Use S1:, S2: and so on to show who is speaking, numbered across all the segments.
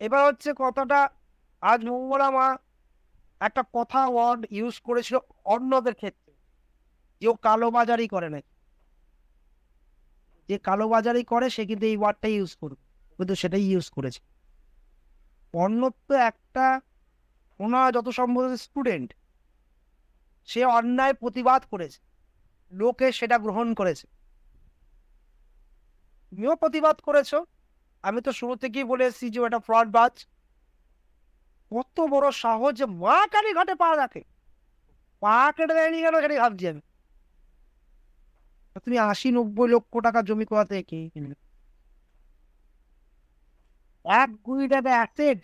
S1: এবার হচ্ছে কথাটা, আজ মঙ্গলা মা একটা কথা ওয়ার্ড ইউজ করেছিল অন্যদের ক্ষেত্রে, যে ও কালোবাজারি করে না, যে কালোবাজারি করে সে কিন্তু এই ওয়ার্ডটাই ইউজ করবে, কিন্তু সেটাই ইউজ করেছে। অন্যত্ব একটা, ওনার যত সম্ভব স্টুডেন্ট, সে অন্যায় প্রতিবাদ করেছে, লোকে সেটা গ্রহণ করেছে। তুমিও প্রতিবাদ করেছো, আমি তো শুরু থেকেই বলে এসেছি যে ওটা ফ্রড বাজ। কত বড় সাহস যে মা কালী ঘাটে পা রাখে, পা কেটে দেয়নি কেন সেটাই ভাবছি আমি। তুমি 80-90 লক্ষ টাকা জমি কোথা থেকে কিনলে? 1 কোটি টাকা অ্যাসেট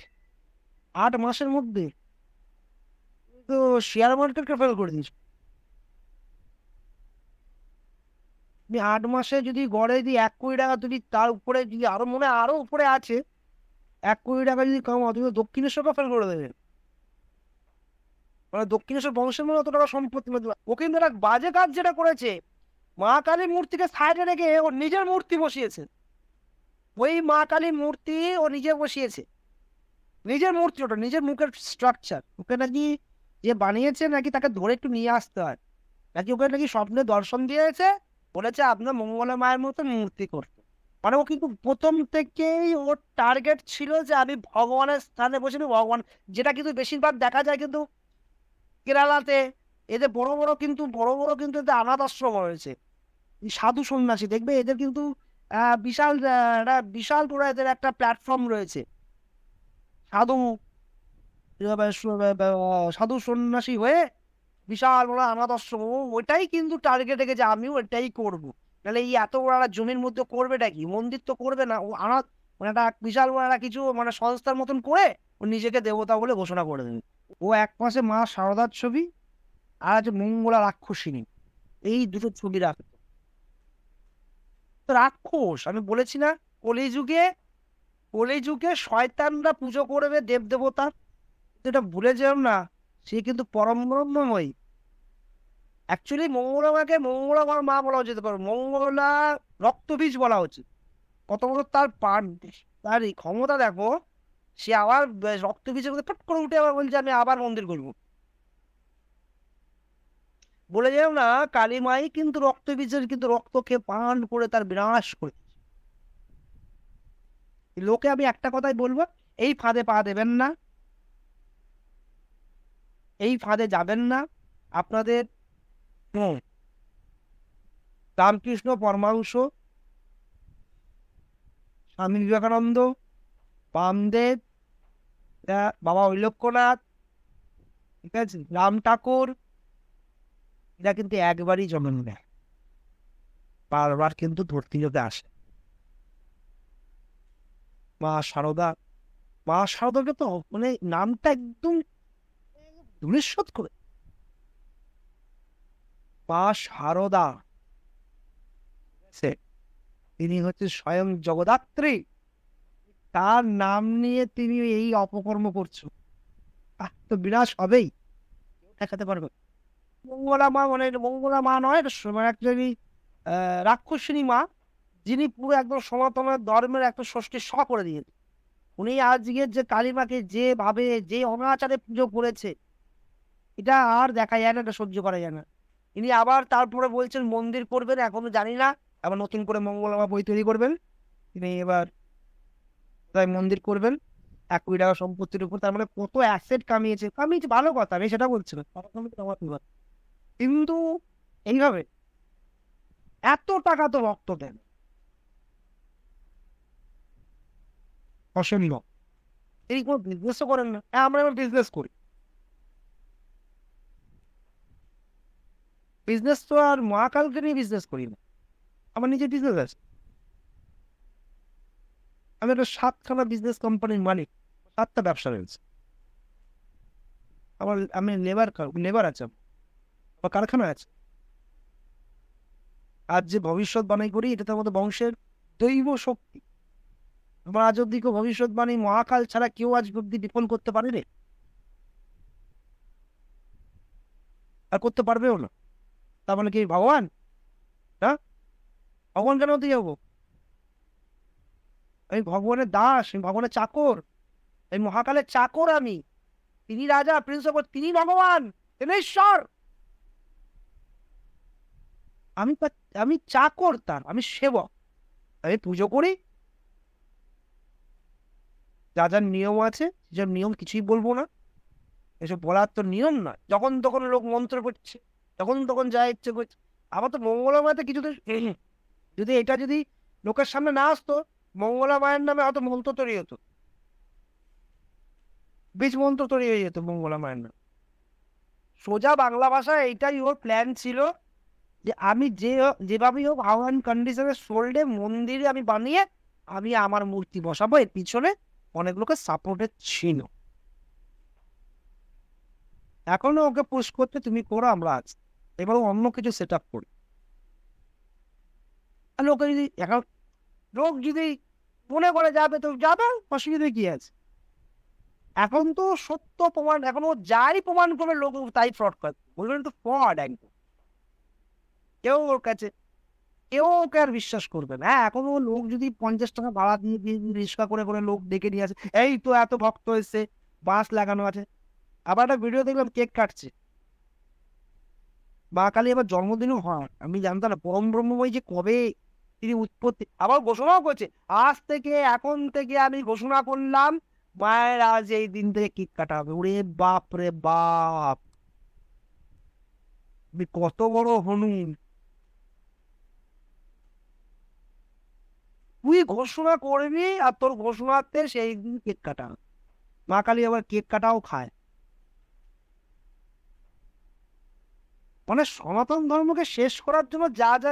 S1: 8 মাসের মধ্যে? তো শেয়ার মার্কেটকে ফেল করে দিয়েছো তুমি। 8 মাসে যদি গড়ে যদি 1 কোটি টাকা, তুমি তার উপরে যদি আরো মনে হয় আরো উপরে আছে, 1 কোটি টাকা যদি কামাও, তুমি দক্ষিণেশ্বরকে ফেল করে দেবে। মানে দক্ষিণেশ্বর বংশের মনে অত টাকা সম্পত্তি, ও কিন্তু একটা বাজে কাজ যেটা করেছে, মা কালীর মূর্তিকে সাইডে রেখে ও নিজের মূর্তি বসিয়েছে। ওই মা কালীর মূর্তি ও নিজে বসিয়েছে, নিজের মূর্তি, ওটা নিজের মুখের স্ট্রাকচার। ওকে নাকি যে বানিয়েছে নাকি তাকে ধরে একটু নিয়ে আসতে হয়, নাকি ওকে নাকি স্বপ্নে দর্শন দিয়েছে, বলেছে আপনার মঙ্গলা মায়ের মতো মূর্তি করতে। মানে ও কিন্তু প্রথম থেকেই ওর টার্গেট ছিল যে আমি ভগবানের স্থানে বসে ভগবান, যেটা কিন্তু বেশিরভাগ দেখা যায় কিন্তু কেরালাতে, এদের বড় বড় কিন্তু এদের অনাথ আশ্রম রয়েছে, এই সাধু সন্ন্যাসী দেখবে এদের কিন্তু বিশাল একটা বিশাল বড় এদের একটা প্ল্যাটফর্ম রয়েছে। সাধু সাধু সন্ন্যাসী হয়ে বিশাল বড় অনাথ আশ্রম, ওইটাই কিন্তু টার্গেট রেখেছে আমিও এটাই করবো। নাহলে এই এত বড় একটা জমির মধ্যে করবেটা কি, মন্দির তো করবে না ও, অনাথ মানে একটা বিশাল বড় একটা কিছু মানে সংস্থার মতন করে ও নিজেকে দেবতা বলে ঘোষণা করে দেবে। ও এক পাশে মা শারদার ছবি, আর আছে মঙ্গলা রাক্ষসিনী, এই দুটো ছবি রাখ। তো রাক্ষস আমি বলেছি না, কলিযুগে, কলিযুগে শয়তানরা পুজো করবে দেব দেবতা, এটা ভুলে যেও না। সে কিন্তু পরম ব্রহ্মময়। অ্যাকচুয়ালি মঙ্গলা মাকে মঙ্গলা মার মা বলা যেতে পারে, মঙ্গলা রক্তবীজ বলা উচিত। কত বড় তার পান, তার এই ক্ষমতা দেখো। সে আবার রক্তবীজের মধ্যে ফট করে উঠে আবার বলছে আমি আবার মন্দির করবো। বলে যাও না, কালী মাই কিন্তু রক্তবীজের কিন্তু রক্তকে পান করে তার বিনাশ করে। লোকে আমি একটা কথাই বলবো, এই ফাঁদে পা দেবেন না, এই ফাঁদে যাবেন না। আপনাদের হুম, রামকৃষ্ণ পরমহংস, স্বামী বিবেকানন্দ, বামদেব, বাবা ঐলক্যনাথ, ঠিক আছে, রাম ঠাকুর, এরা কিন্তু একবারই জন্ম নেয়, বারবার কিন্তু ধরতে যেতে আসে। মা শারদা, মা শারদাকে তো মানে নামটা একদম ধূলিসাৎ করে। মা শারদা, তিনি হচ্ছে স্বয়ং জগদ্ধাত্রী, তার নাম নিয়ে তিনি এই অপকর্ম করছো, তো বিনাশ হবেই, দেখাতে পারবে। মঙ্গলা মা মানে মঙ্গলা মা নয়, অ্যাকচুয়ালি রাক্ষসিনী মা, যিনি পুরো একদম সনাতনের ধর্মের একটা ষষ্ঠী স করে দিয়েছে। উনি আজকে যে কালীমাকে যেভাবে যে অনাচারে পুজো করেছে, এটা আর দেখা যায় না, এটা সহ্য করা যায় না। ইনি আবার তারপরে বলছেন মন্দির করবেন, এখনো জানি না, আবার নতুন করে মঙ্গলা মা বই তৈরি করবেন তিনি এবার, তাই মন্দির করবেন 1 কোটি টাকা সম্পত্তির উপর। তার মানে কত অ্যাসেট কামিয়েছে, কামিয়েছে ভালো কথা, আমি সেটা বলছি না, কিন্তু এইভাবে এত টাকা তো রক্ত দেন, অসম্ভব। তিনি কোনো বিজনেসও করেন না, হ্যাঁ আমরা এবার বিজনেস করি। বিজনেস তো আর মহাকালকে নিয়ে বিজনেস করি না, আমার নিজের বিজনেস আছে। আমি একটা 7খানা বিজনেস কোম্পানির মালিক, 7টা ব্যবসা রয়েছে আমার। আমি লেবার লেবার আছে আমার, কারখানা আছে। আজ যে ভবিষ্যৎবাণী করি এটা তো আমাদের বংশের দৈব শক্তি। আমার আজ অব্দি কেউ ভবিষ্যৎবাণী মহাকাল ছাড়া কেউ আজ অব্দি বিফল করতে পারেনি, আর করতে পারবেও না। তার মানে কি ভগবান না? ভগবান কেন হতে যাবো? আমি ভগবানের দাস, আমি ভগবানের চাকর। এই মহাকালের চাকর আমি, তিনি রাজা, প্রিন্স অফ, তিনি ভগবান, তিনি ঈশ্বর। আমি চাকর তার, আমি সেবক, আমি পুজো করি। যা যার নিয়ম আছে, সেসব নিয়ম কিছুই বলবো না, এসব বলার তো নিয়ম নয়। যখন তখন লোক মন্ত্র পড়ছে, যখন তখন যা ইচ্ছে করছে। আবার তো মঙ্গলা মাতে কিছুতে যদি এটা যদি লোকের সামনে না আসতো, মঙ্গলা মায়ের নামে হয়তো মন্ত্র তৈরি হতো, বীজ মন্ত্র তৈরি হয়ে যেত মঙ্গলা মায়ের নামে। সোজা বাংলা ভাষায় এইটাই ওর প্ল্যান ছিল, যে আমি যেভাবেই হোক আহ্বান কন্ডিশনে সোল্ডে মন্দিরে আমি বানিয়ে আমি আমার মূর্তি বসাবো। এর পিছনে অনেক লোকের সাপোর্টের ছিল। এখনো ওকে পুশ করতে তুমি করো, আমরা আছি। এবার অন্য কিছু সেট আপ করি। আর লোকে যদি এখন লোক যদি মনে করে যাবে তো যাবে, অসুবিধা কি আছে? এখন তো সত্য প্রমাণ, এখন ও যাই প্রমাণ করবে লোক তাই ফ্রড করে বলবেন, তো ফ্রড একদম। কেউ ওর কাছে কেউ ওকে আর বিশ্বাস করবে না। হ্যাঁ, এখন ও লোক যদি 50 টাকা ভাড়া দিয়ে দিয়ে রিক্সা করে করে লোক ডেকে নিয়ে আসে, এই তো এত ভক্ত এসছে, বাস লাগানো আছে। আবার একটা ভিডিও দেখলাম কেক কাটছে, মা কালী আবার জন্মদিনও হয়। আমি জানতাম না পরম ব্রহ্মময় যে কবে তিনি উৎপত্তি। আবার ঘোষণাও করছে, আজ থেকে, এখন থেকে আমি ঘোষণা করলাম মায়ের আজ এই দিন থেকে কেক কাটা হবে। ওরে বাপ রে বাপ, কত বড় হনুন! তুই ঘোষণা করবি আর তোর ঘোষণাতে সেই দিন কেক কাটা হবে। মা কালী আবার কেক কাটাও খায়। মানে সনাতন ধর্মকে শেষ করার জন্য যা যা,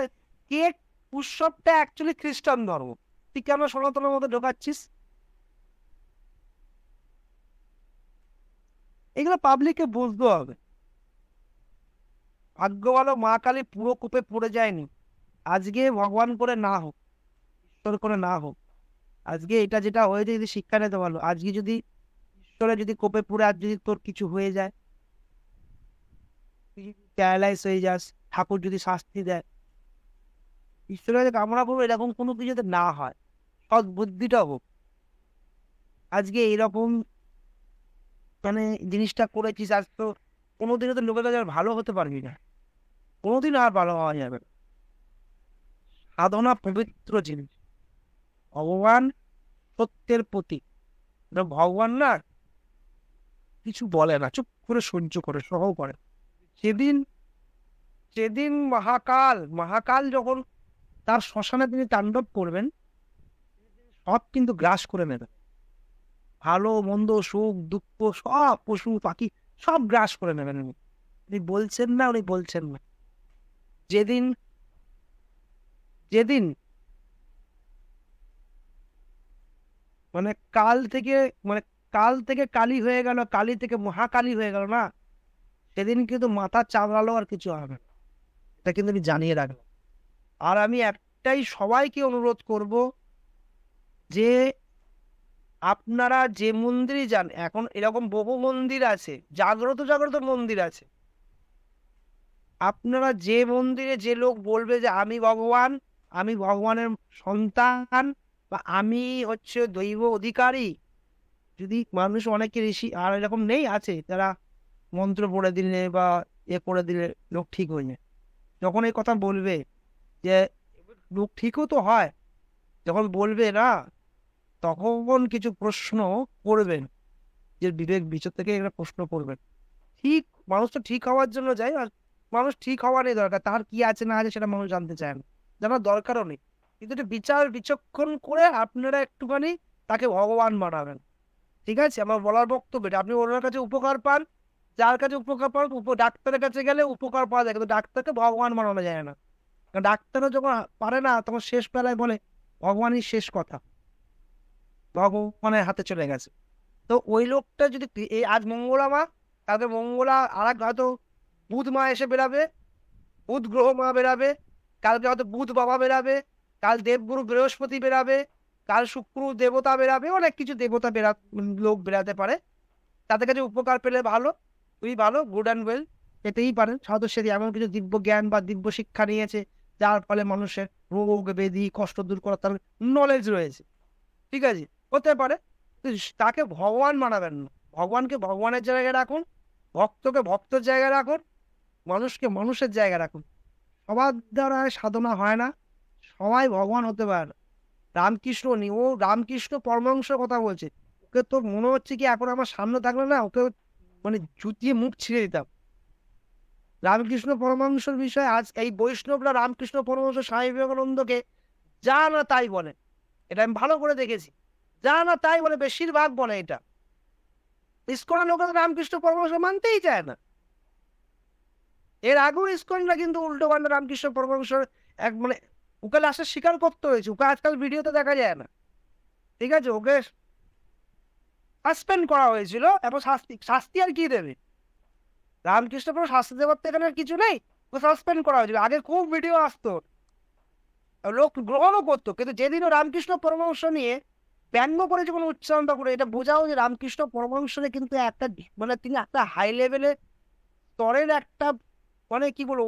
S1: কেক উৎসবটা অ্যাকচুয়ালি খ্রিস্টান ধর্ম, তুই কেন সনাতনের মধ্যে ঢোকাচ্ছিস? এগুলো পাবলিককে বুঝতে হবে। ভাগ্য ভালো মা কালী পুরো কোপে পড়ে যায়নি। আজকে ভগবান করে না হোক, ঈশ্বর করে না হোক, আজকে এটা যেটা হয়েছে যদি শিক্ষা নিতে পারলো, আজকে যদি ঈশ্বরের যদি কোপে পড়ে আর যদি তোর কিছু হয়ে যায়, তুই যদি প্যারালাইজ হয়ে যাস, ঠাকুর যদি শাস্তি দেয়, ঈশ্বরের কাছে কামনা করবো এরকম কোনো কিছু যাতে না হয়, সৎ বুদ্ধিটা হোক। আজকে এরকম মানে জিনিসটা করেছিস, আজ তো কোনোদিনও তো লোকের কাছে আর ভালো হতে পারবি না, কোনোদিন আর ভালো হওয়া যাবে না। সাধনা পবিত্র জিনিস, ভগবান সত্যের প্রতীক। ভগবান না কিছু বলে না, চুপ করে সহ্য করে, সহ করে। সেদিন সেদিন মহাকাল মহাকাল যখন তার শ্মশানে তিনি তাণ্ডব করবেন, সব কিন্তু গ্রাস করে নেবে। ভালো মন্দ, সুখ দুঃখ, সব পশু পাখি সব গ্রাস করে নেবেন। উনি বলছেন না, উনি বলছেন না। যেদিন যেদিন মানে কাল থেকে মানে কাল থেকে কালী হয়ে গেল, কালী থেকে মহাকালী হয়ে গেল না, সেদিন কিন্তু মাথা চাঁদালো আর কিছু হবে না। এটা কিন্তু আমি জানিয়ে রাখলাম। আর আমি একটাই সবাইকে অনুরোধ করব, যে আপনারা যে মন্দিরে যান, এখন এরকম বহু মন্দির আছে, জাগ্রত জাগ্রত মন্দির আছে, আপনারা যে মন্দিরে যে লোক বলবে যে আমি ভগবান, আমি ভগবানের সন্তান, বা আমি হচ্ছে দৈব অধিকারী, যদি মানুষ অনেকে ঋষি আর এরকম নেই, আছে যারা মন্ত্র পড়ে দিলে বা করে দিলে লোক ঠিক হয়ে যায়। যখন এই কথা বলবে, যে লোক ঠিকও তো হয়, যখন বলবে না, তখন কিছু প্রশ্ন করবেন, যে বিবেক বিচার থেকে একটা প্রশ্ন করবেন। ঠিক, মানুষ তো ঠিক হওয়ার জন্য যায়, আর মানুষ ঠিক হওয়ারই দরকার, তার কি আছে না আছে সেটা মানুষ জানতে চায় না, জানার দরকারও নেই। কিন্তু এটা বিচার বিচক্ষণ করে আপনারা একটুখানি তাকে ভগবান বানাবেন। ঠিক আছে, আমার বলার বক্তব্য এটা। আপনি ওনার কাছে উপকার পান, যার কাছে উপকার পান, ডাক্তারের কাছে গেলে উপকার পাওয়া যায়, কিন্তু ডাক্তারকে ভগবান বানানো যায় না। কারণ ডাক্তারও যখন পারে না, তখন শেষ বেলায় বলে ভগবানই শেষ কথা, ভগবানের হাতে চলে গেছে। তো ওই লোকটা যদি এই আজ মঙ্গলা মা, কালকে মঙ্গলা আর এক হয়তো বুধ মা এসে বেরাবে, বুধ গ্রহ মা বেরাবে, কালকে হয়তো বুধ বাবা বেরাবে, কাল দেবগুরু বৃহস্পতি বেরাবে, কাল শুক্র দেবতা বেরাবে, অনেক কিছু দেবতা লোক বেরাতে পারে। তাদের কাছে উপকার পেলে ভালো, খুবই ভালো, গুড অ্যান্ড ওয়েল, পেতেই পারেন। হয়তো সে এমন কিছু দিব্য জ্ঞান বা দিব্য শিক্ষা নিয়েছে, যার ফলে মানুষের রোগ ব্যাধি কষ্ট দূর করার তার নলেজ রয়েছে, ঠিক আছে, হতে পারে। তো তাকে ভগবান বানাবেন না, ভগবানকে ভগবানের জায়গায় রাখুন, ভক্তকে ভক্তের জায়গায় রাখুন, মানুষকে মানুষের জায়গায় রাখুন। সবার দ্বারা সাধনা হয় না, সবাই ভগবান হতে পারে না। রামকৃষ্ণ ও রামকৃষ্ণ পরমহংসের কথা বলছে, ওকে তো মনে হচ্ছে কি এখন আমার সামনে থাকলে না ওকে মানে জুতিয়ে মুখ ছিঁড়ে দিতাম। রামকৃষ্ণ পরমহংসের বিষয়ে আজ এই বৈষ্ণবরা রামকৃষ্ণ পরমহংস স্বামী বিবেকানন্দকে যা না তাই বলে, এটা আমি ভালো করে দেখেছি, যা না তাই বলে, বেশিরভাগ বলে এটা। ইস্কনের লোকেরা রামকৃষ্ণ পরমহংস মানতেই চায় না। এর আগেও ইস্কনরা কিন্তু উল্টো পাল্টা রামকৃষ্ণ পরমহংসের এক মানে ওকে লাস্টে স্বীকার করতে হয়েছে, ওকে আজকাল ভিডিওতে দেখা যায় না, ঠিক আছে, ওকে সাসপেন্ড করা হয়েছিল। এবং শাস্তি শাস্তি আর কি দেবে, রামকৃষ্ণ পরম শাস্তি দেওয়ার তো এখানে আর কিছু নেই, ওকে সাসপেন্ড করা হয়েছিল। আগে খুব ভিডিও আসতো, লোক গ্রহণও করতো, কিন্তু যেদিনও রামকৃষ্ণ পরমহংস নিয়ে ব্যঙ্গ করে যখন উচ্চারণটা করে, এটা বোঝাও যে রামকৃষ্ণ পরমহংসরে কিন্তু একটা মানে তিনি একটা হাই লেভেলে স্তরের একটা মানে কি বলবো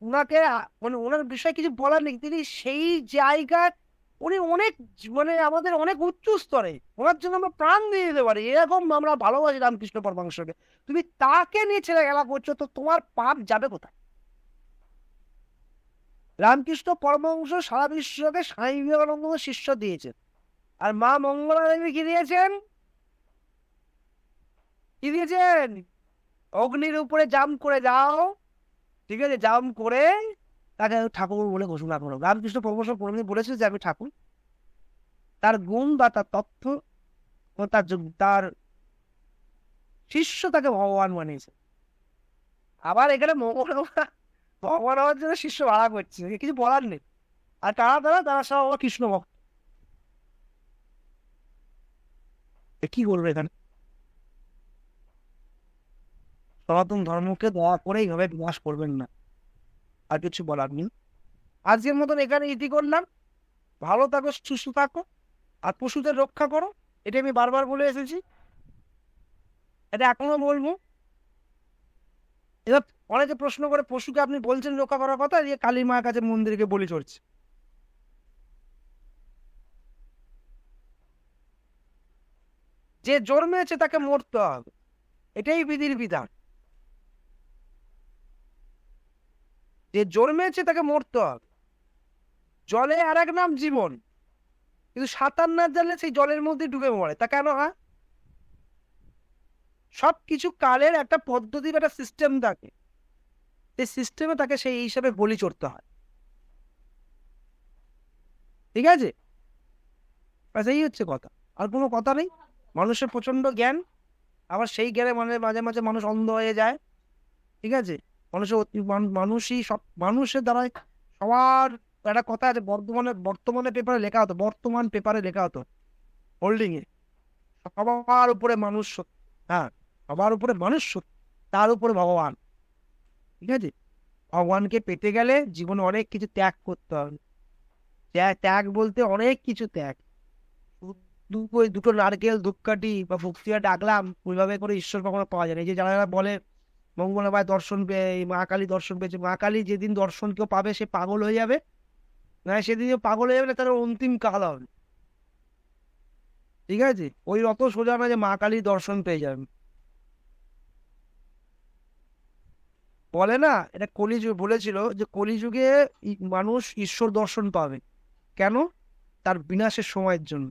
S1: ওনাকে মানে ওনার বিষয়ে কিছু বলার নেই, তিনি সেই জায়গায় উনি অনেক মানে আমাদের অনেক উচ্চ স্তরে, ওনার জন্য আমরা প্রাণ দিয়ে দিতে পারি, এরকম আমরা ভালোবাসি রামকৃষ্ণ পরমহংসকে। তুমি তাকে নিয়ে ছেলে খেলা করছো, তো তোমার পাপ যাবে কোথায়? রামকৃষ্ণ পরমহংস সারা বিশ্বকে স্বামী বিবেকানন্দ শিষ্য দিয়েছেন, আর মা মঙ্গলা দেবী কি দিয়েছেন? কি দিয়েছেন? অগ্নির উপরে জাম করে যাও, ঠিক আছে, জাম করে তাকে ঠাকুর বলে ঘোষণা করো। রামকৃষ্ণ পরমহংস কোনদিন বলেছে যে আমি ঠাকুর? তার গুণ বা তার তথ্য ও তার শিষ্য তাকে ভগবান বানিয়েছে। আবার এখানে ভগবান হওয়ার জন্য শিষ্য ভাড়া করছে, কিছু বলার নেই। আর তারা সব কৃষ্ণ ভক্ত, কি করবে এখানে? সনাতন ধর্মকে দয়া করে এইভাবে বিনাশ করবেন না, আর কিছু বলার নেই। আজকের মতন এখানে ইতি করলাম। ভালো থাকো, সুস্থ থাকো, আর পশুদের রক্ষা করো, এটা আমি বারবার বলে এসেছি, এটা এখনো বলবো। এবার অনেকে প্রশ্ন করে পশুকে আপনি বলছেন রক্ষা করার কথা, দিয়ে কালী মায়ের কাছে মন্দিরকে বলি চড়ছে। যে জন্মেছে তাকে মরতে হবে, এটাই বিধির বিধান। যে জন্মেছে তাকে মরতে হবে। জলে আর এক নাম জীবন, কিন্তু সাঁতার না জানলে সেই জলের মধ্যে ডুবে মরে, তা কেন হয়? সবকিছু কালের একটা পদ্ধতির একটা সিস্টেম থাকে, সেই সিস্টেমে তাকে সেই হিসাবে বলি চড়তে হয়, ঠিক আছে? এই হচ্ছে কথা, আর কোনো কথা নেই। মানুষের প্রচন্ড জ্ঞান, আবার সেই জ্ঞানে মানে মাঝে মাঝে মানুষ অন্ধ হয়ে যায়, ঠিক আছে? মানুষই সব মানুষের দ্বারাই সবার একটা কথা আছে, বর্তমানে পেপারে লেখা হতো, বর্তমান পেপারে লেখা হতো হোল্ডিং এ, সবার উপরে মানুষ সত্য, হ্যাঁ, সবার উপরে মানুষ সত্য, তার উপরে ভগবান, ঠিক আছে? ভগবানকে পেতে গেলে জীবনে অনেক কিছু ত্যাগ করতে হবে। ত্যাগ বলতে অনেক কিছু ত্যাগ, দুটো নারকেল ধূপকাঠি বা ভক্তিটা ডাকলাম, ওইভাবে করে ঈশ্বর কখনো পাওয়া যায় না। এই যে যারা বলে মঙ্গলবার দর্শন পেয়ে মা কালী দর্শন পেয়েছে, মা কালী যেদিন দর্শন কেউ পাবে সে পাগল হয়ে যাবে, না সেদিন পাগল হয়ে যাবে না, তার অন্তিম কাল হবে, ঠিক আছে? ওই অত সোজা না যে মা কালী দর্শন পেয়ে যাবে। বলে না, এটা কলিযুগ বলেছিল যে কলিযুগে মানুষ ঈশ্বর দর্শন পাবে, কেন? তার বিনাশের সময়ের জন্য।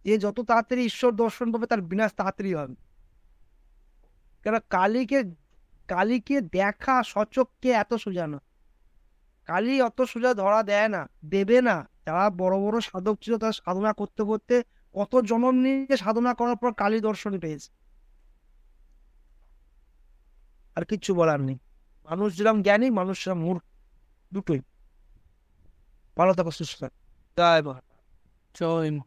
S1: যে যত তাড়াতাড়ি ঈশ্বর দর্শন পাবে তার বিনাশ তাড়াতাড়ি হবে। কেন? কালীকে দেখা সচক্ষে এত সোজা না, কালী অত সোজা ধরা দেয় না, দেবে না। যারা বড় বড় সাধক ছিল তারা সাধনা করতে করতে কত জন্ম নিয়ে সাধনা করার পর কালী দর্শন পেয়েছে, আর কিচ্ছু বলার নেই। মানুষ যেরকম জ্ঞানী, মানুষ সেরকম মূর্খ, দুটোই। ভালো থাকো, সুস্থ থাকো। জয় মা।
S2: জয় মা।